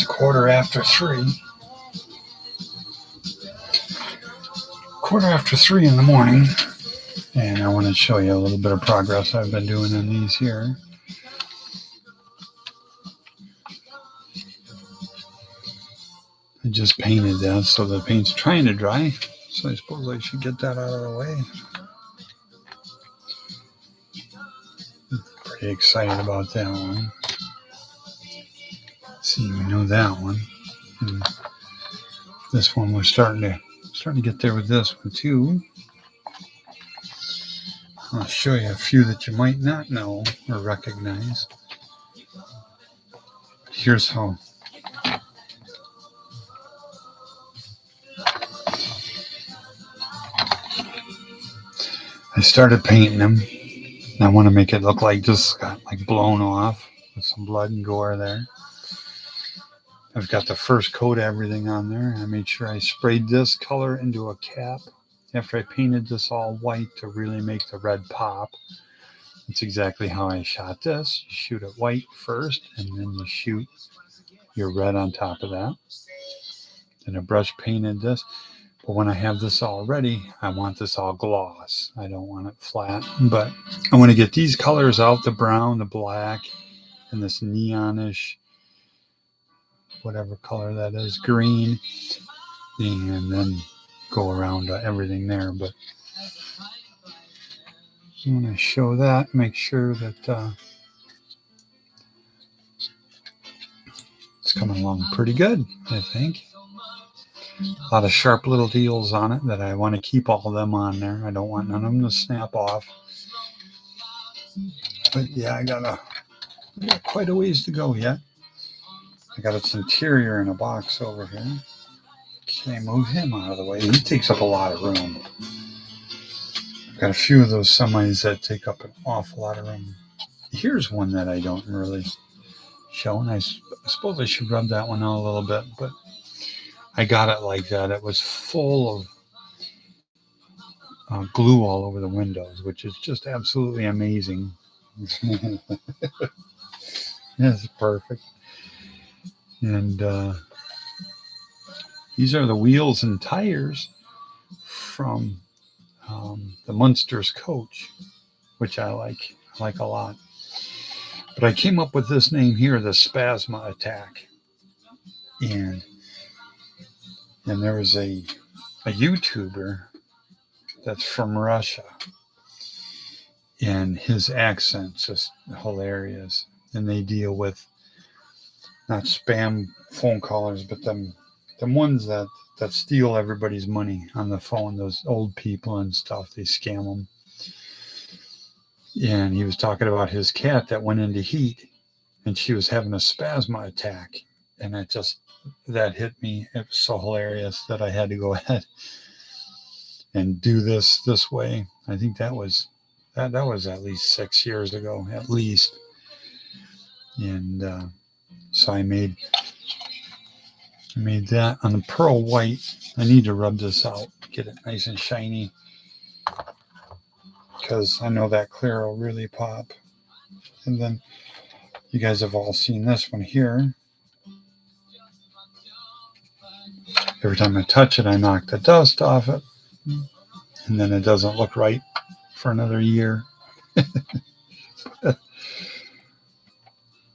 It's 3:15. 3:15 in the morning, and I want to show you a little bit of progress I've been doing on these here. I just painted that, so the paint's trying to dry, so I suppose I should get that out of the way. Pretty excited about that one. See, we know that one. And this one we're starting to get there with this one too. I'll show you a few that you might not know or recognize. Here's how I started painting them. I want to make it look like this got like blown off with some blood and gore there. I've got the first coat of everything on there. I made sure I sprayed this color into a cap after I painted this all white to really make the red pop. That's exactly how I shot this. You shoot it white first, and then you shoot your red on top of that. Then I brush painted this. But when I have this all ready, I want this all gloss. I don't want it flat. But I want to get these colors out, the brown, the black, and this neonish, whatever color that is, green, and then go around everything there. But I want to show that, make sure that it's coming along pretty good, I think. A lot of sharp little deals on it that I want to keep all of them on there. I don't want none of them to snap off. But yeah, I got quite a ways to go yet. I got its interior in a box over here. Okay, move him out of the way. He takes up a lot of room. I've got a few of those semis that take up an awful lot of room. Here's one that I don't really show, and I suppose I should rub that one out a little bit, but I got it like that. It was full of glue all over the windows, which is just absolutely amazing. It's perfect. And these are the wheels and tires from the Munster's coach, which I like a lot. But I came up with this name here, the Spazma Attack. And there was a YouTuber that's from Russia, and his accent's just hilarious. And they deal with not spam phone callers, but them ones that steal everybody's money on the phone, those old people and stuff. They scam them. And he was talking about his cat that went into heat, and she was having a spasma attack. And that hit me. It was so hilarious that I had to go ahead and do this way. I think that was at least 6 years ago, at least. And so I made that on the pearl white. I need to rub this out, get it nice and shiny, because I know that clear will really pop. And then you guys have all seen this one here. Every time I touch it, I knock the dust off it, and then it doesn't look right for another year.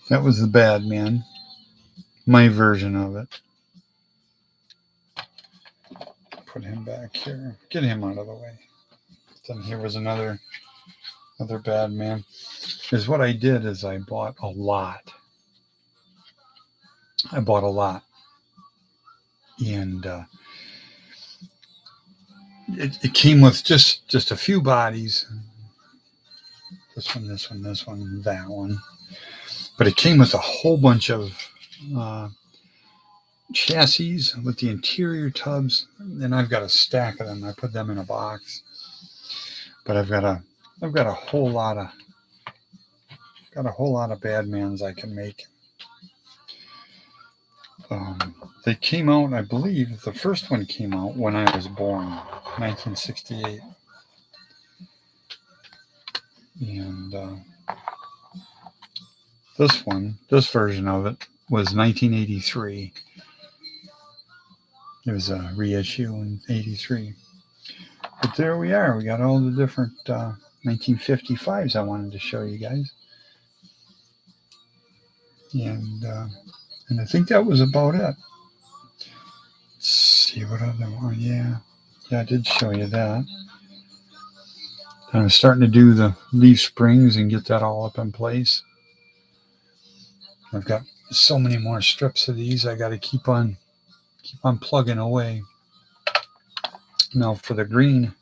That was the bad man, my version of it. Put him back here. Get him out of the way. Then here was another bad man. Is what I did is I bought a lot. And it came with just a few bodies. This one, and that one. But it came with a whole bunch of chassis with the interior tubs, and I've got a stack of them. I put them in a box. But I've got a whole lot of bad mans I can make. They came out, I believe, the first one came out when I was born, 1968. And this version of it was 1983. It was a reissue in 83. But there we are. We got all the different 1955s I wanted to show you guys. And I think that was about it. Let's see what other one. Yeah, I did show you that. And I'm starting to do the leaf springs and get that all up in place. I've got so many more strips of these. I got to keep on plugging away. Now for the green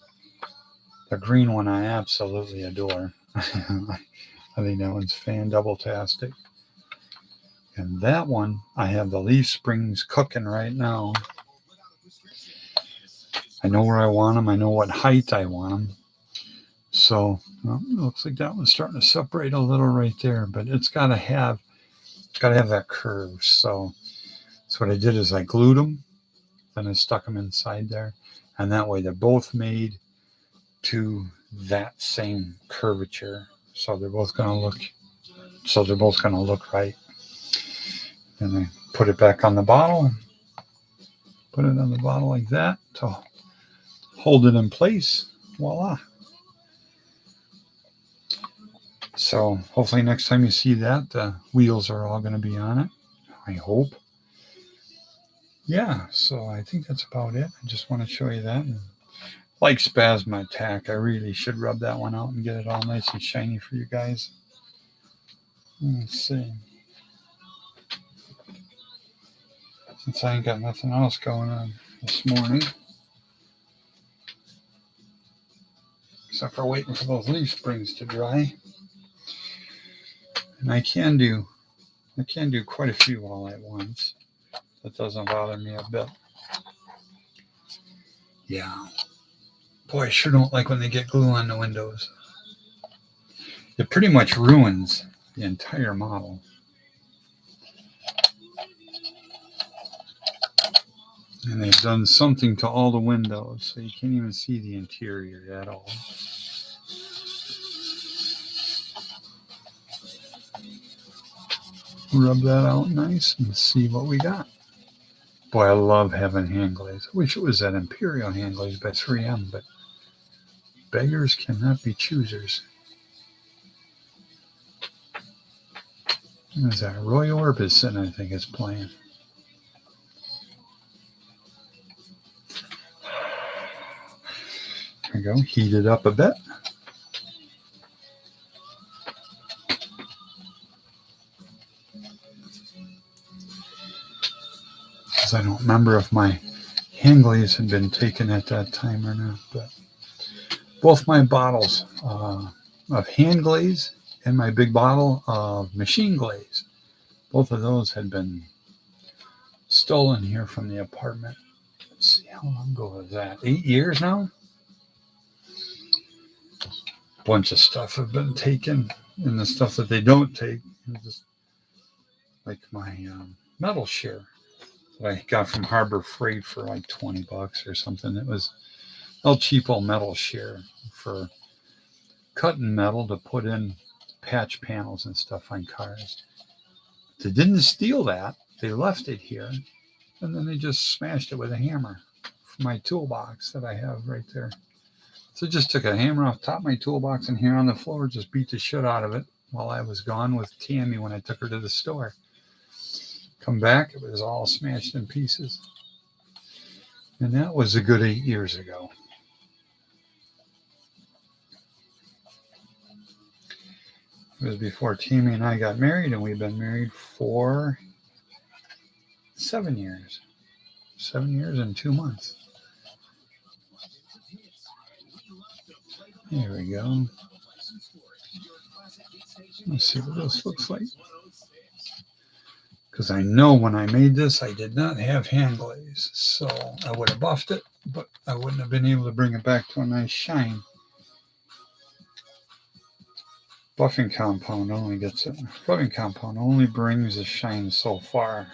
one I absolutely adore. I think that one's fan-double-tastic. And that one, I have the leaf springs cooking right now. I know where I want them. I know what height I want them. So well, it looks like that one's starting to separate a little right there, but it's got to have that curve. So what I did is I glued them, then I stuck them inside there, and that way they're both made to that same curvature. So they're both going to look right. And I put it back on the bottle. Put it on the bottle like that to hold it in place. Voila. So hopefully next time you see that, the wheels are all going to be on it. I hope. Yeah, so I think that's about it. I just want to show you that. And like Spazma Attack, I really should rub that one out and get it all nice and shiny for you guys. Let's see. Since I ain't got nothing else going on this morning, except for waiting for those leaf springs to dry. And I can do quite a few all at once. That doesn't bother me a bit. Yeah. Boy, I sure don't like when they get glue on the windows. It pretty much ruins the entire model. And they've done something to all the windows, so you can't even see the interior at all. Rub that out nice and see what we got. Boy, I love having Handglaze. I wish it was that Imperial Handglaze by 3M, but beggars cannot be choosers. What is that? Roy Orbison, I think, is playing. There we go. Heat it up a bit. I don't remember if my Handglaze had been taken at that time or not, but both my bottles of Handglaze and my big bottle of machine glaze, both of those had been stolen here from the apartment. Let's see, how long ago was that? 8 years now? A bunch of stuff have been taken, and the stuff that they don't take, just like my metal shear that I got from Harbor Freight for like $20 or something. It was a cheapo metal shear for cutting metal to put in patch panels and stuff on cars. They didn't steal that. They left it here, and then they just smashed it with a hammer from my toolbox that I have right there. So just took a hammer off top of my toolbox and here on the floor, just beat the shit out of it while I was gone with Tammy when I took her to the store. Come back, it was all smashed in pieces. And that was a good 8 years ago. It was before Tammy and I got married, and we've been married for 7 years. 7 years and 2 months. There we go. Let's see what this looks like. Because I know when I made this, I did not have Handglaze. So I would have buffed it, but I wouldn't have been able to bring it back to a nice shine. Buffing compound only brings the shine so far.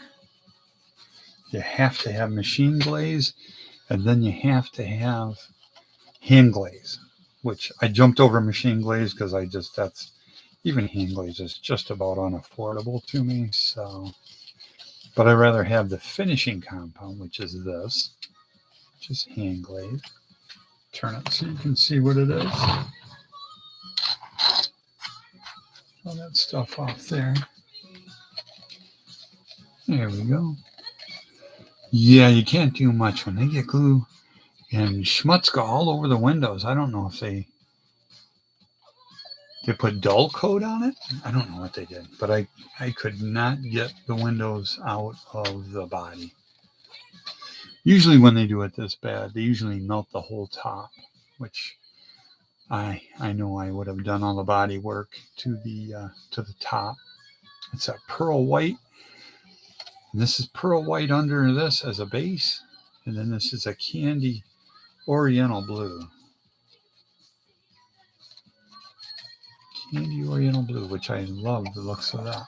You have to have machine glaze, and then you have to have Handglaze, which I jumped over machine glaze because even Handglaze is just about unaffordable to me. So But I rather have the finishing compound, which is this, which is Handglaze. Turn it so you can see what it is. All that stuff off there. There we go. Yeah, you can't do much when they get glue and schmutz go all over the windows. I don't know if they put dull coat on it. I don't know what they did, but I could not get the windows out of the body. Usually when they do it this bad, they usually melt the whole top, which I know I would have done all the body work to the top. It's a pearl white. And this is pearl white under this as a base. And then this is a candy oriental blue. Candy oriental blue, which I love the looks of that.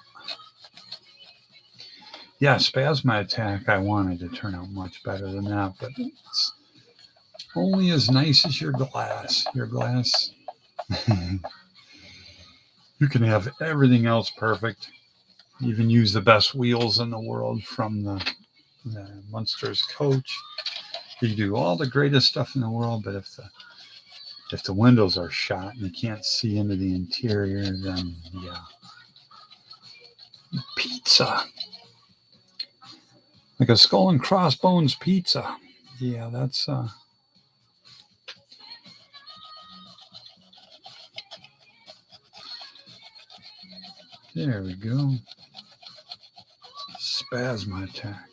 Yeah, Spazma Attack, I wanted to turn out much better than that, but it's only as nice as your glass. Your glass, you can have everything else perfect. Even use the best wheels in the world from the Munster's coach. You do all the greatest stuff in the world, but if the windows are shot and you can't see into the interior, then yeah. Pizza. Like a skull and crossbones pizza. Yeah, that's there we go. Spazma Attack.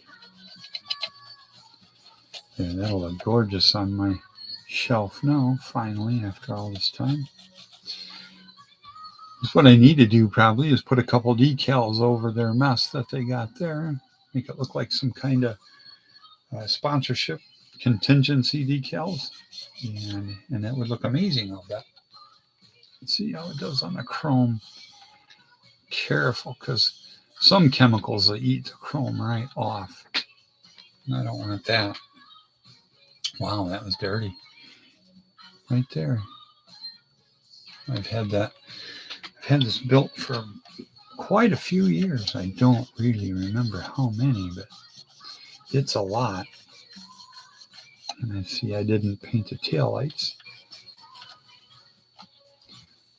Yeah, that'll look gorgeous on my shelf now, finally, after all this time. That's what I need to do probably is put a couple decals over their mess that they got there. Make it look like some kind of sponsorship contingency decals. And that would look amazing, I'll bet. Let's see how it does on the chrome. Careful, because some chemicals will eat the chrome right off. And I don't want that. Wow, that was dirty. Right there. I've had this built for quite a few years. I don't really remember how many, but it's a lot. And I see I didn't paint the taillights.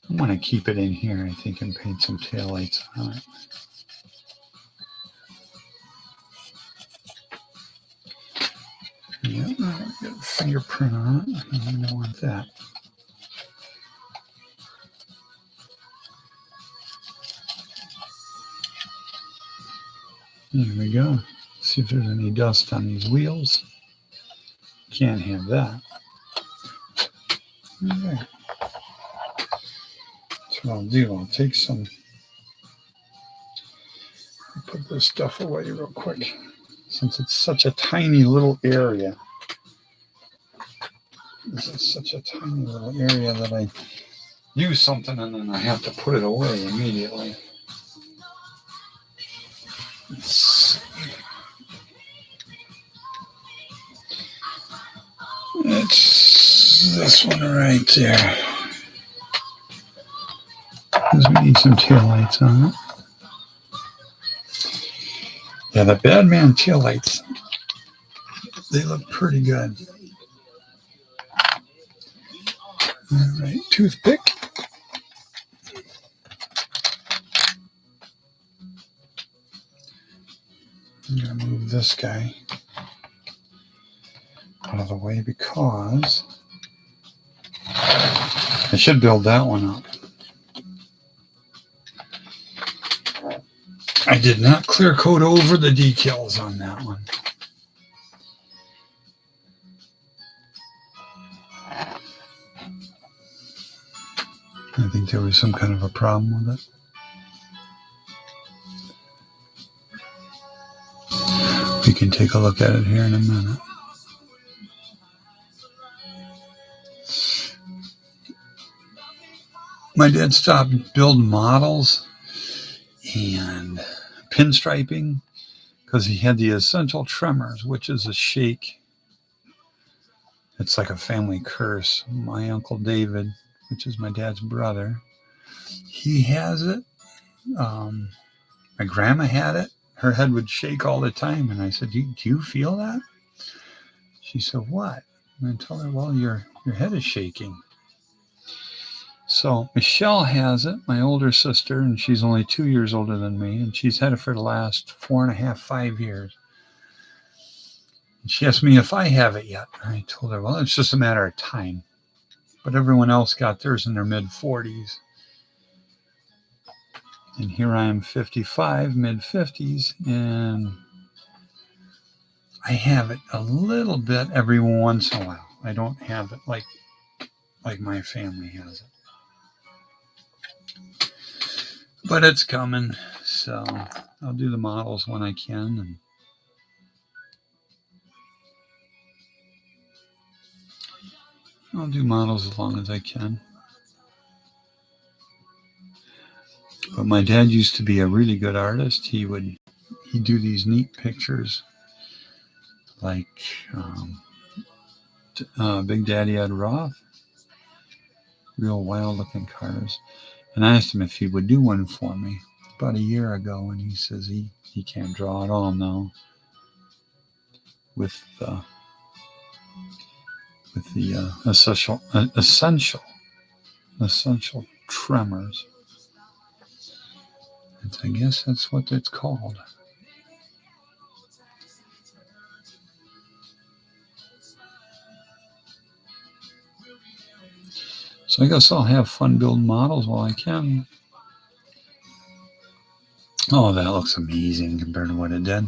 I want to keep it in here, I think, and paint some taillights on it. Yeah, get a fingerprint on it. I don't want that. There we go. See if there's any dust on these wheels. Can't have that. Okay. That's what I'll do. I'll take some. Put this stuff away real quick. Since it's such a tiny little area. This is such a tiny little area that I use something and then I have to put it away immediately. It's this one right there. Because we need some taillights on it. Yeah, the Badman taillights, they look pretty good. All right, toothpick. I'm going to move this guy out of the way because I should build that one up. I did not clear coat over the decals on that one. I think there was some kind of a problem with it. We can take a look at it here in a minute. My dad stopped building models and pinstriping because he had the essential tremors, which is a shake. It's like a family curse. My Uncle David, which is my dad's brother, he has it. My grandma had it. her head would shake all the time. And I said, do you feel that? She said, what? And I told her, well, your head is shaking. So Michelle has it, my older sister, and she's only 2 years older than me, and she's had it for the last 4.5, 5 years. And she asked me if I have it yet. I told her, well, it's just a matter of time. But everyone else got theirs in their mid-40s. And here I am, 55, mid-50s, and I have it a little bit every once in a while. I don't have it like my family has it. But it's coming, so I'll do the models when I can. And I'll do models as long as I can. But my dad used to be a really good artist. He'd do these neat pictures like Big Daddy Ed Roth, real wild looking cars. And I asked him if he would do one for me about a year ago, and he says he can't draw at all now with the essential tremors. And I guess that's what it's called. So I guess I'll have fun building models while I can. Oh, that looks amazing compared to what it did.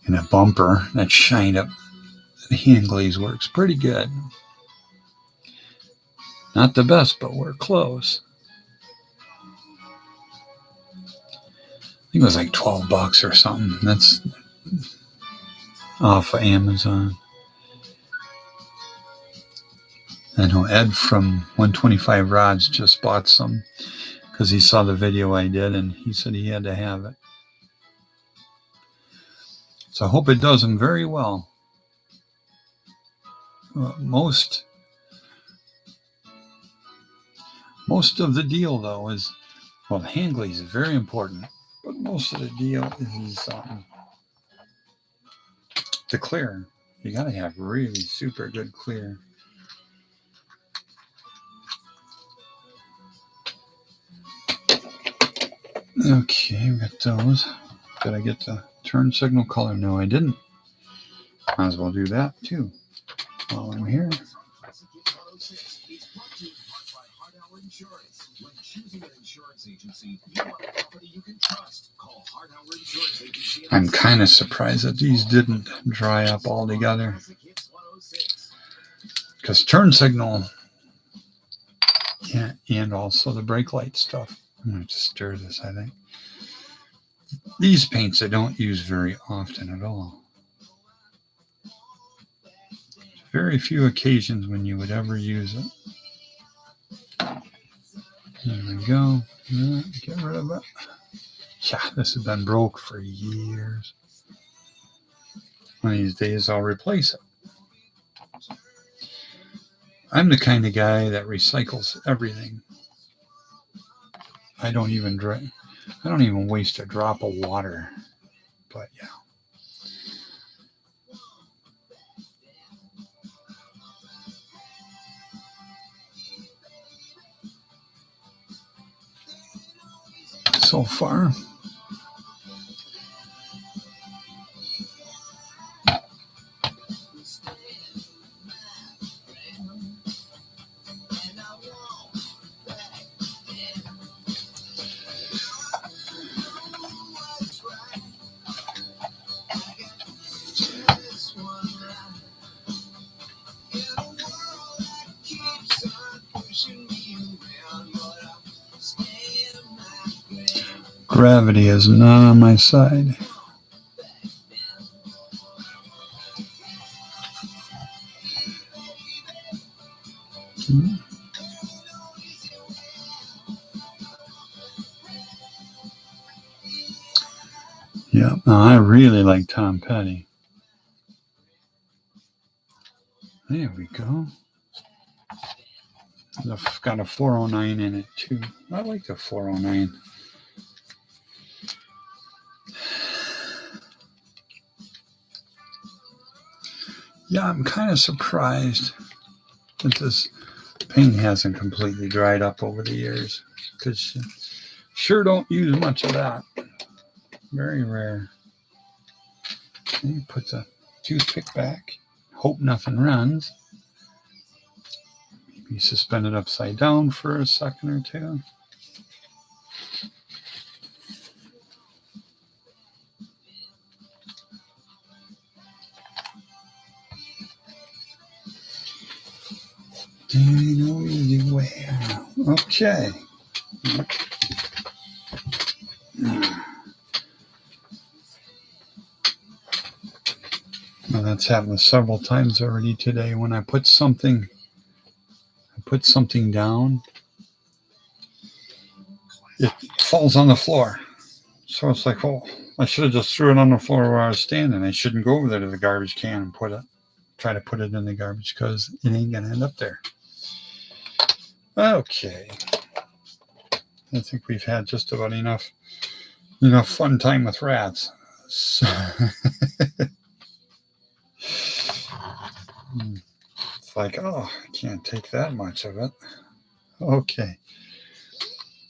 And that bumper, that shined up, the Handglaze works pretty good. Not the best, but we're close. I think it was like $12 or something. That's off of Amazon. I know Ed from 125 Rods just bought some because he saw the video I did and he said he had to have it. So I hope it does him very well. Most of the deal, though, is, well, the Handglaze is very important, but most of the deal is the clear. You got to have really super good clear. Okay, we got those. Did I get the turn signal color? No, I didn't. Might as well do that too while I'm here. I'm kind of surprised that these didn't dry up altogether, because turn signal and also the brake light stuff. I'm going to stir this, I think. These paints I don't use very often at all. Very few occasions when you would ever use it. There we go. Get rid of it. Yeah, this has been broke for years. One of these days I'll replace it. I'm the kind of guy that recycles everything. I don't even waste a drop of water. But yeah. So far. Gravity is not on my side. Yeah, I really like Tom Petty. There we go. It's got a 409 in it too. I like the 409. Yeah, I'm kind of surprised that this paint hasn't completely dried up over the years, because sure don't use much of that. Very rare. And you put the toothpick back. Hope nothing runs. Maybe suspend it upside down for a second or two. There ain't no easy way out. Okay. Well, that's happened several times already today. When I put something down, it falls on the floor. So it's like, oh, I should have just threw it on the floor where I was standing. I shouldn't go over there to the garbage can and try to put it in the garbage, because it ain't gonna end up there. Okay. I think we've had just about enough fun time with rats. So it's like, oh, I can't take that much of it. Okay.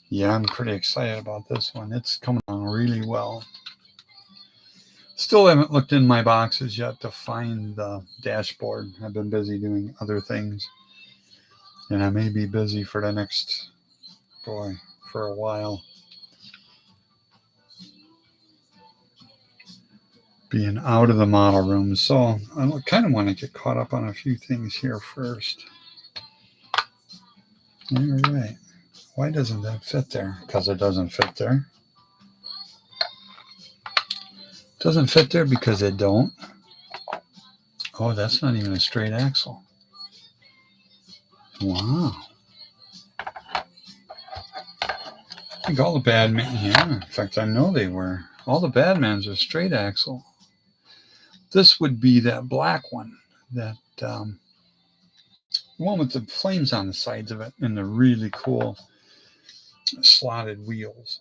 Yeah, I'm pretty excited about this one. It's coming on really well. Still haven't looked in my boxes yet to find the dashboard. I've been busy doing other things. And I may be busy for the next, for a while. Being out of the model room. So I kind of want to get caught up on a few things here first. All right. Why doesn't that fit there? Because it doesn't fit there. Doesn't fit there because it don't. Oh, that's not even a straight axle. Wow. I think all the Badmans, yeah, in fact, I know they were. All the Badmans are straight axle. This would be that black one, that one with the flames on the sides of it and the really cool slotted wheels.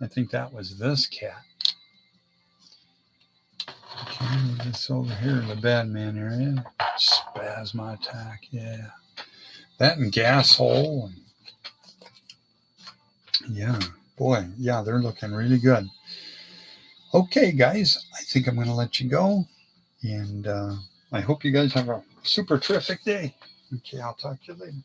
I think that was this cat. Okay, this over here in the Badman area. Spazma Attack, yeah. That and Gas Hole. Yeah, boy, yeah, they're looking really good. Okay, guys, I think I'm going to let you go. And I hope you guys have a super terrific day. Okay, I'll talk to you later.